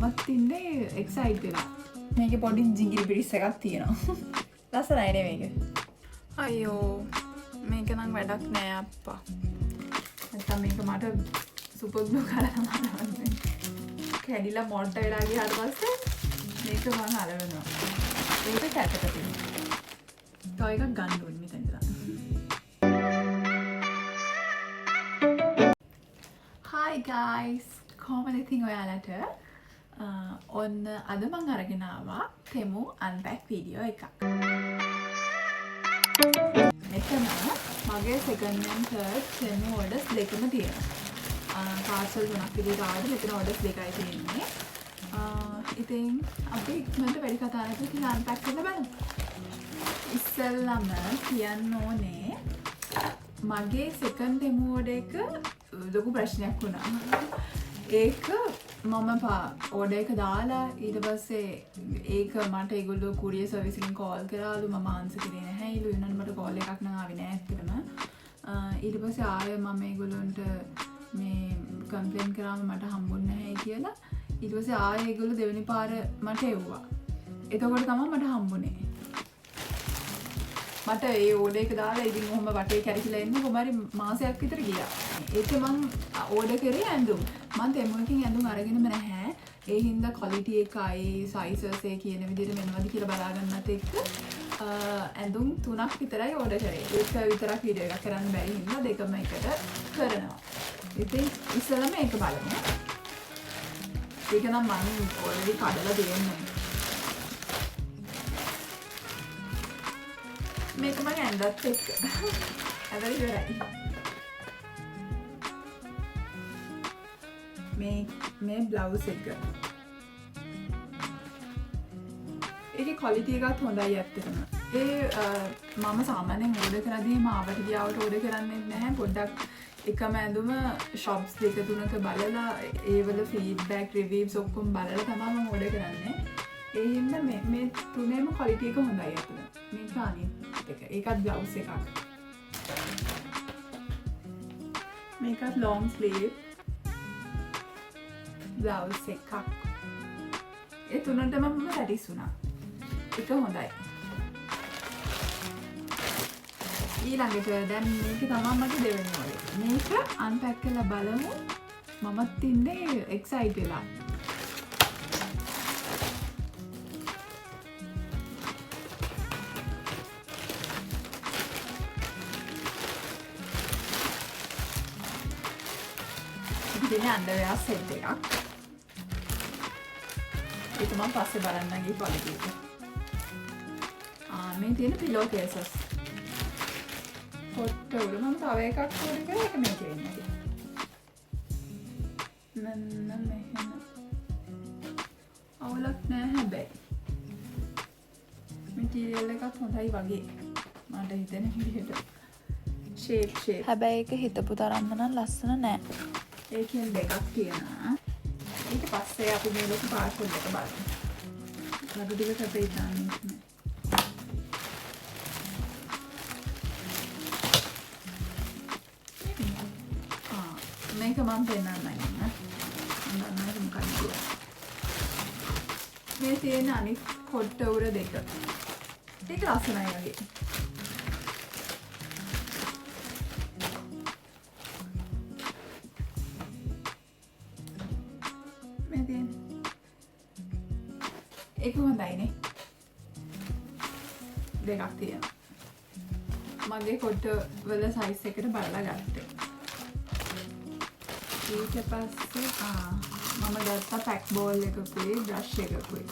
මමත් ඉන්නේ එක්සයිට් වෙලා. මේකේ පොඩි ජිංගිරි බිරිස් එකක් තියෙනවා. ලස්සනයි නේ මේක. අයියෝ මේක නම් වැඩක් නෑ අප්පා. නැත්තම් මේක මට සුපර් ග්ලූ කරලා දාන්න. කැඩිලා මොඩ්ඩ වෙලා ගියාට පස්සේ මේක මම අරවනවා. ඒක කැටට තියෙනවා. තව එකක් ගන්න ඕනේ මෙතන ඉඳලා. Hi guys. කොහොමද ඉතින් ඔයාලට? ඔන්න අද මම අරගෙන ආවා තෙමු අන්පැක් වීඩියෝ එකක්. මෙතන මගේ සෙකන්ඩ් and third තෙමු orders දෙකම තියෙනවා. පාර්සල් තුනක් විදිහට ආවද මෙතන orders දෙකයි තියෙන්නේ. ඉතින් අපි ඉක්මනට වැඩි කතා නැතුව ඉතින් අන්පැක් කරලා බලමු. ඉස්සෙල්ලාම කියන්න ඕනේ මගේ සෙකන්ඩ් තෙමු order එක ලොකු ප්‍රශ්නයක් වුණා. ඒක මම ඕඩර් එක දාලා ඊට පස්සේ ඒක මට ඒගොල්ලෝ කුරියර් සර්විස් එකෙන් කෝල් කරාලු මම ආන්සර් කරේ නැහැලු ඊනන් මට කෝල් එකක් නම් ආවේ නැහැ ඇත්තටම ඊට පස්සේ ආයෙ මම ඒගොල්ලන්ට මේ කම්ප්ලේන්ට් කරාම මට හම්බුන්නේ නැහැ කියලා ඊට පස්සේ ආයෙ ඒගොල්ලෝ දෙවෙනි පාර මට එව්වා එතකොට තමයි මට හම්බුනේ මට ඒ ඕඩර් එක දාලා ඉතින් ඔහොම වටේ කැරිකිලා ඉන්නේ කොහොම හරි මාසයක් විතර ගියා ඒක මම ඕඩර් කරේ ඇඳුම් මම තෙමුවකින් ඇඳුම් අරගෙනම නැහැ ඒ හින්දා ක්වොලිටි එකයි සයිසස් ඒ කියන විදිහට මෙන්නවද කියලා බලා ගන්නත් එක්ක ඇඳුම් 3ක් විතරයි ඕඩර් කරේ ඒක විතරක් වීඩියෝ එකක් කරන්න බැරි හින්දා දෙකම එකට කරනවා ඉතින් ඉස්සෙල්ලාම ඒක බලමු ඒක නම් මම ඔල්රෙඩි කඩලා දෙන්නේ මේක මම ඇඳත් එක්ක හැබැයි ඉවරයි මේ බ්ලවුස් එක ඒකේ ක්වොලිටි එකත් හොඳයි ඇත්තටම ඒ මම සාමාන්‍යයෙන් ඕඩර් කරද්දී මාවට ගියාවට ඕඩර් කරන්නේ නැහැ පොඩ්ඩක් එකම ඇඳුම shops දෙක තුනක බලලා ඒවල feedback reviews ඔක්කොම බලලා තමයි මම ඕඩර් කරන්නේ ඒ හින්දා මේ තුනේම ක්වොලිටි එක හොඳයි ඇත්තටම මේක අනිත් එක ඒකත් බ්ලවුස් එකක් මේකත් long sleeve බ්ලවුස් එකක් ඒ තුනටම මම සැටිස් වුණා ඒක හොඳයි ඊළඟට දැන් මේක තමයි මගේ දෙවෙනි ඕඩර් මේක අන්පැක් කරලා බලමු මමත් ඉන්නේ එක්සයිට් වෙලා ඉතින් අන්ඩර්වෙයා සෙට් එකක් ඒක මම පස්සේ බලන්නගේ ක්වොලිටි එක. මේ තියෙන පිලෝ කේසස්. පොට්ට උඩ මම තව එකක් ඕඩර් කරා ඒක මේකේ ඉන්නේ. මෙන්න මෙහෙම. අවුලක් නෑ හැබැයි. මැටීරියල් එකත් හොඳයි වගේ. මට හිතෙන විදිහට. ෂේප්. හැබැයි ඒක හිතපු තරම්ම නම් ලස්සන නෑ. ඒකෙන් දෙකක් තියෙනවා. ඊට පස්සේ අපි මේ ලොකු පාර්සල් එක බලමු. ලඩු ටික කැපේ දාන්නේ. මේක මම පෙන්නන්නම් නේද? අන්න මොකක්ද? මේ තියෙන අනිත් කොට්ට උර දෙක. ඒක ලස්සනයි වගේ. ඒක හොඳයිනේ දෙකක් තියෙනවා මගේ කොට වල සයිස් එකට බලලා ගත්තේ ඊට පස්සේ මම ගත්තා පැක් බෝල් එකකුයි බ්‍රෂ් එකකුයි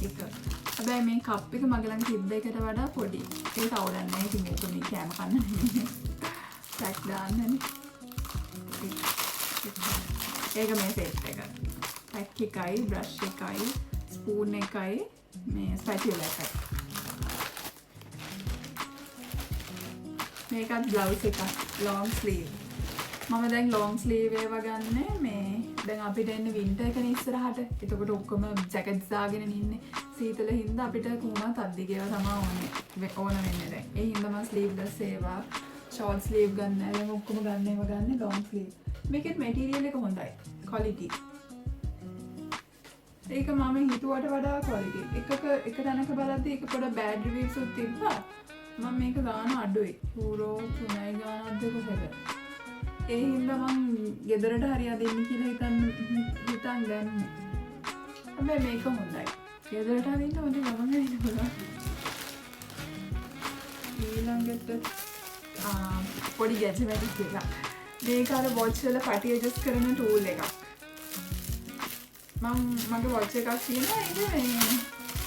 ඒක හැබැයි මේ කප් එක මගේ ළඟ තිබ්බ එකට වඩා පොඩි ඒක අවුලක් නැහැ ඉතින් මේක මේ කෑම කන්න නෙමෙයි පැක් දාන්නනේ ඒක මේ සෙට් එක පැක් එකයි බ්‍රෂ් එකයි ස්පූන් එකයි මේ ස්පැචුලා එකයි මේකත් බ්ලවුස් එකක් ලොන්ග් ස්ලීව් මම දැන් ලොන්ග් ස්ලීව් ඒවා ගන්න මේ දැන් අපිට එන්නේ වින්ටර් එකනේ ඉස්සරහට එතකොට ඔක්කොම ජැකට්ස් දාගෙන ඉන්නේ සීතල හින්දා අපිට කොහොමවත් අද්දිග ඒවා තමයි ඕන වෙන්නේ දැන් ඒ හින්දා මම ස්ලීව්ලස් ඒවා ෂෝට් ස්ලීව් ගන්න දැන් ඔක්කොම ගන්න ඒවා ගන්න ලොන්ග් ස්ලීව් මේකේ මැටීරියල් එක හොඳයි ක්වොලිටි ඒක මම හිතුවට වඩා quality. එක තැනක බලද්දි ඒක පොඩ bad reviews උත් තිබ්බා. මම මේක ගාන අඩුයි. යූරෝ 3යි ගානක්ද කොහෙද? ඒ හින්දා මං ගෙදරට හරිය දෙන්න කියලා හිතන් ගන්නේ. හැබැයි මේක හොඳයි. ගෙදරට හරින්න හොඳ ගමන් වෙන්න පුළුවන්. ඊළඟට පොඩි ගැජමැටික් එකක්. මේක අර watch වල පටි adjust කරන tool එකක්. මගේ watch එකක් තියෙනවා. ඒක මේ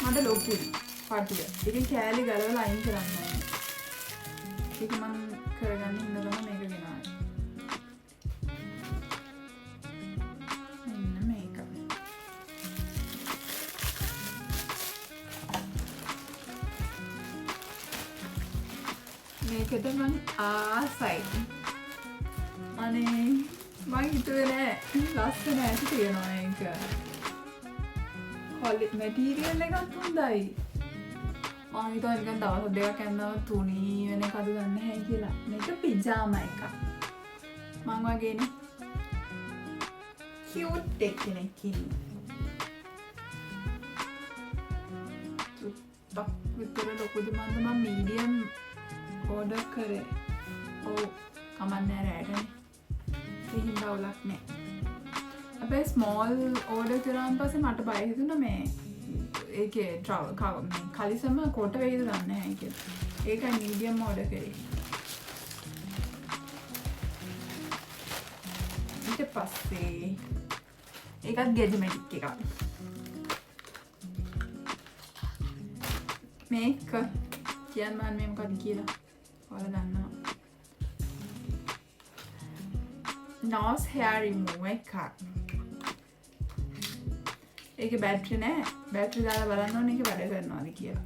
මට ලොකුයි පටිය. ඒකේ කෑලි ගලවලා අයින් කරන්න ඕනේ. ඒක මම කරගන්න ඉන්න ගමන් මේක ගෙනාවා. මෙන්න මේක. මේකට මම ආසයි. අනේ මම හිතුවේ නෑ ලස්සන ඇති තියෙනවා ඒක. මැටීරියල් එකත් හොඳයි. මම හිතුවා නිකන් දවස් දෙකක් යනවා තුනී වෙන එකද ගන්න හැයි කියලා. මේක පිජාමා එකක්. මං වගේනේ කියුට් එකෙක් ඉන්නේ. විතර ලොකුද මන්ද මම මීඩියම් ඕඩර් කරේ. ඔව් කමන්නේ රැටනේ. එහෙම බවලක් නෑ. හැබැයි ස්මෝල් ඕඩර් කරාන් පස්සේ මට බය හිතුණා මේ ඒකේ කලිසම කොට වෙයිද දන්නේ නැහැ කියලා. ඒකයි මීඩියම් ඕඩර් කරේ. ඊට පස්සේ ඒකත් ගෙජමැටික් එකක්. මේක කියන්න මම මේ මොකක්ද කියලා. ඔයාලා දන්නවා. nose hair remover එකක්. ඒකේ බැටරි නෑ. බැටරි දාලා බලන්න ඕනේ ඒක වැඩ කරනවද කියලා.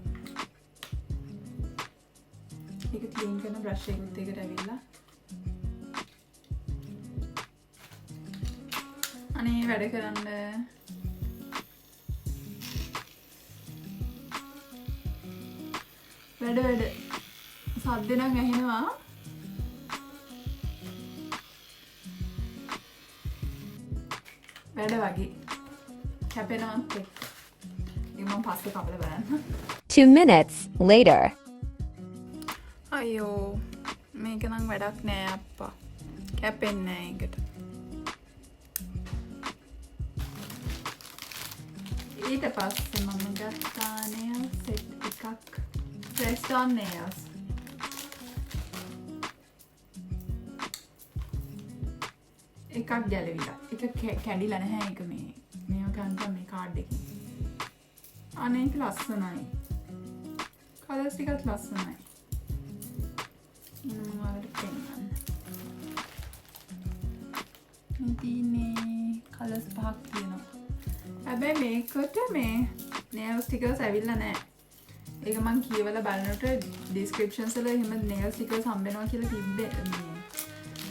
ඒක ක්ලීන් කරන බ්‍රෂ් එකත් එකට ඇවිල්ලා. අනේ වැඩ කරන්න. වැඩ සද්ද නම් ඇහෙනවා. වැඩ වගේ. කැපෙනවත් එක්ක. ඒක මම පස්සේ කපලා බලන්න. 2 minutes later. අයියෝ මේක නම් වැඩක් නෑ අප්පා. කැපෙන්නේ නෑ ඒකට. ඊට පස්සේ මම ගත්තා nail set එකක්. pressed on nails. එකක් ගැලවිලා. එක කැඩිලා නැහැ ඒක මේ. මේව ගන්න මේ කාඩ් එකකින්. අනේ ඒක ලස්සනයි. කලර්ස් ටිකත් ලස්සනයි. වලට පෙන්නන්න. මේ කලර්ස් පහක් තියෙනවා. හැබැයි මේකට මේ nail stickers ඇවිල්ලා නැහැ. ඒක මං කියවලා බලනකොට descriptions වල එහෙම nail stickers හම්බෙනවා කියලා තිබ්බේ.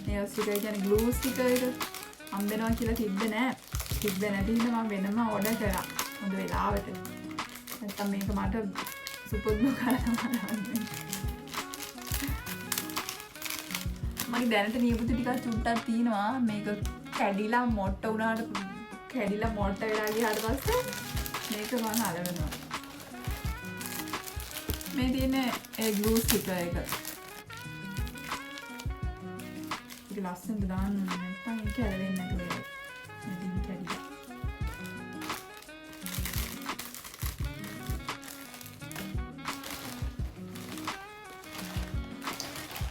nail sticker කියන්නේ glue sticker එක හම්බෙනවා කියලා තිබ්බේ නෑ. තිබ්බේ නැති හින්දා මම වෙනම ඕඩර් කරා. හොඳ වෙලාවට. නැත්තම් මේක මට සුපුරුදු කරලා මගේ දැනට නියපොතු ටිකක් චුට්ටක් තියෙනවා. මේක කැඩිලා මොට්ට වුණාට කැඩිලා මොට්ට වෙලා ගියාට පස්සේ මේක මම අලවනවා. මේ තියෙන්නේ ඒ glue sticker එක. ඒක ලස්සනට දාන්න ඕනේ. නැත්නම් ඒක ඇලවෙන්නේ නැතුව වෙයි. නැතිනම් කැඩිලා.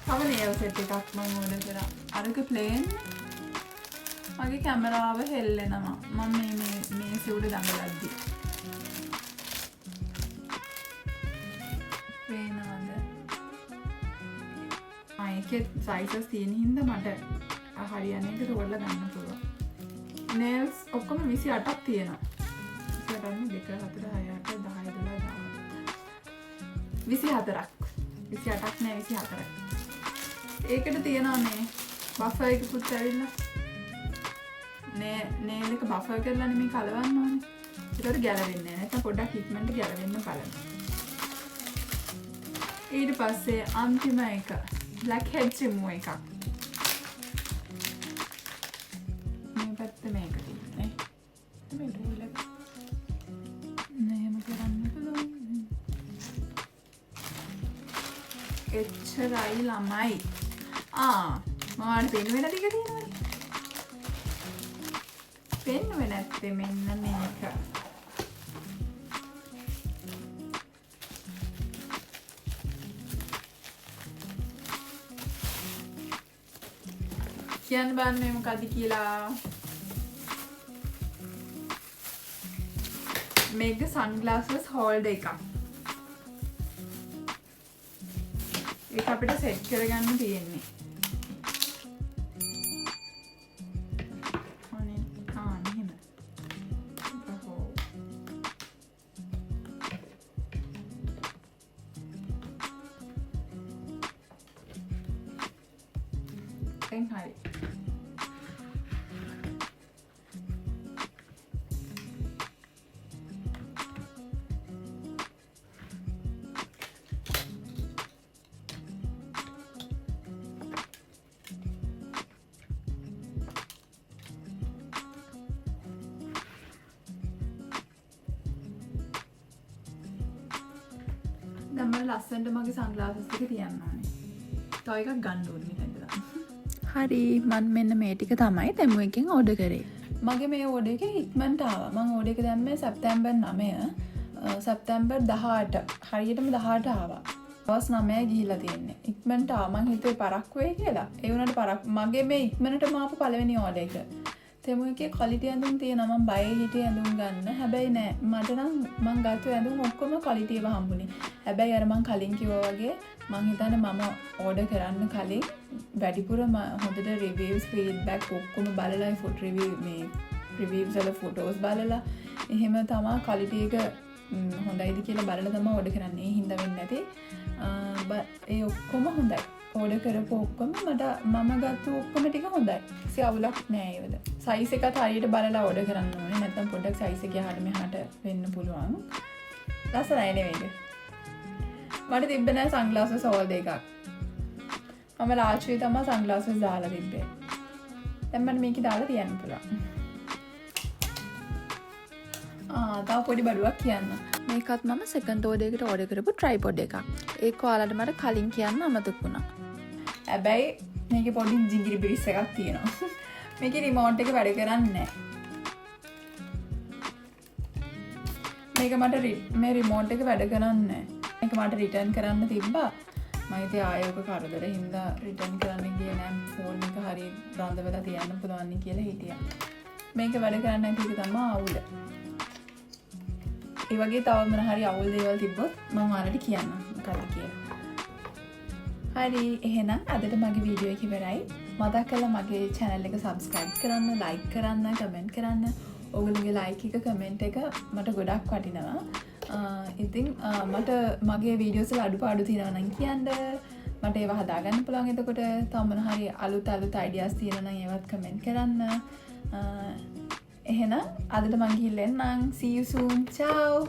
තව nail set එකක් මම ඕඩර් කරා. අරක plain. මගේ කැමරාව හෙල්ලෙනවා. මම මේ සූඩ දඟලද්දි. පේනවද? ඒකේ sizes තියෙන හින්දා මට හරියන්නේ ඒක තෝරලා ගන්න පුළුවන්. nails ඔක්කොම 28ක් තියෙනවා. 28 2 4 6 8 10 12 24ක් නෑ 24ක්. ඒකට තියෙනවා මේ බෆර් එකකුත් ඇවිල්ලා. nail එක බෆර් කරලානේ මේ කලවන්න ඕනේ. ඒකට ගැලවෙන්නේ නෑ. නැත්නම් පොඩ්ඩක් ඉක්මනට ගැලවෙන්න බලන්න. ඊට පස්සේ අන්තිම එක blackheads remover එකක්. මේ පැත්ත මේක තියෙන්නේ. මේ ටූල් එක. එච්චරයි ළමයි. මම පෙන්වෙන ටික තියෙනවනේ. පෙන්වෙන්නේ නැත්තේ මෙන්න මේක. කියන්න බෑ මේ මොකද්ද කියලා. මේක sunglasses holder එකක්. ඒක අපිට සෙට් කරගන්න තියෙන්නේ. මෙහෙම. දැන් හරි. දැන් මම ලස්සනට මගේ sunglasses ටික තියන්න ඕනේ. තව එකක් ගන්න ඕනේ මෙතන ඉඳලා. හරි මම මෙන්න මේ ටික තමයි තෙමු එකෙන් ඕඩර් කරේ. මගේ මේ ඕඩර් එක ඉක්මනට ආවා. මම ඕඩර් එක දැම්මේ සැප්තැම්බර් 9. සැප්තැම්බර් 18 හරියටම 18 ආවා. දවස් 9 ගිහිල්ලා තියෙන්නේ. ඉක්මනට ආවා. මං හිතුවේ පරක්කු වෙයි කියලා. ඒ වුණාට පරක්කු මගේ මේ ඉක්මනටම ආපු පළවෙනි ඕඩර් එක. තෙමු එකේ ක්වලිටි ඇඳුම් තියෙනවා. මම බයේ හිටියේ ඇඳුම් ගන්න. හැබැයි නෑ මට නම් මං ගත්ත ඇඳුම් ඔක්කොම ක්වලිටි ඒවා හම්බුනේ. හැබැයි අර මං කලින් කිව්වා වගේ මං හිතන්නේ මම ඕඩර් කරන්න කලින් වැඩිපුර හොඳට රිවිව්ස් ෆීඩ්බැක් ඔක්කොම බලලා ෆොටෝ රිවිව් මේ රිවිව්ස් වල ෆොටෝස් බලලා එහෙම තමයි ක්වලිටි එක හොඳයිද කියලා බලලා තමයි ඕඩර් කරන්නේ. ඒ හින්දා වෙන්නේ නැති. ඒ ඔක්කොම හොඳයි. ඕඩර් කරපු ඔක්කොම මම ගත්ත ඔක්කොම ටික හොඳයි. කිසි අවුලක් නෑ ඒවල. සයිස් එකත් හරියට බලලා ඕඩර් කරන්න ඕනේ. නැත්නම් පොඩ්ඩක් සයිස් එක යහට මෙහාට වෙන්න පුළුවන්. ලස්සනයි නෙවෙයිද? මට තිබ්බේ නෑ sunglasses holder එකක්. මම ලාච්චුවේ තමයි sunglasses දාලා තිබ්බේ. දැන් මට මේක දාලා තියන්න පුළුවන්. තව පොඩි බඩුවක් කියන්න. මේකත් මම සෙකන්ඩ් ඕඩර් එකට ඕඩර් කරපු tripod එකක්. ඒක ඔයාලට මට කලින් කියන්න අමතක වුණා. හැබැයි මේකේ පොඩි ජිංගිරි බිරිස් එකක් තියෙනවා. මේකේ රිමෝට් එක වැඩ කරන්නේ නැහැ. මේක මට මේ රිමෝට් එක වැඩ කරන්නේ නැහැ. මේක මට රිටර්න් කරන්න තිබ්බා. මම ඉතින් ආයෙක කරදර හින්දා රිටර්න් කරන්න ගියේ නෑ. ෆෝන් එක හරිය රඳවලා තියන්න පුළුවන් නේ කියලා හිටියා. මේක වැඩ කරන්නේ නැති එක තමයි අවුල. ඒ වගේ තව මොන හරි අවුල් දේවල් තිබ්බොත් මම ඔයාලට කියන්නම් මොකක්ද කියලා. හරි එහෙනම් අදට මගේ වීඩියෝ එක ඉවරයි. මතක් කරලා මගේ channel එක subscribe කරන්න, like කරන්න, comment කරන්න. ඔයගොල්ලෝගේ like එක comment එක මට ගොඩක් වටිනවා. ඉතින් මට මගේ වීඩියෝස් වල අඩුපාඩු තියෙනවා නම් කියන්න. මට ඒවා හදාගන්න පුළුවන්. එතකොට තව මොන හරි අලුත් ideas තියෙනවා නම් ඒවත් comment කරන්න. එහෙනම් අදට මං ගිහින් එන්නම්. See you soon. Ciao.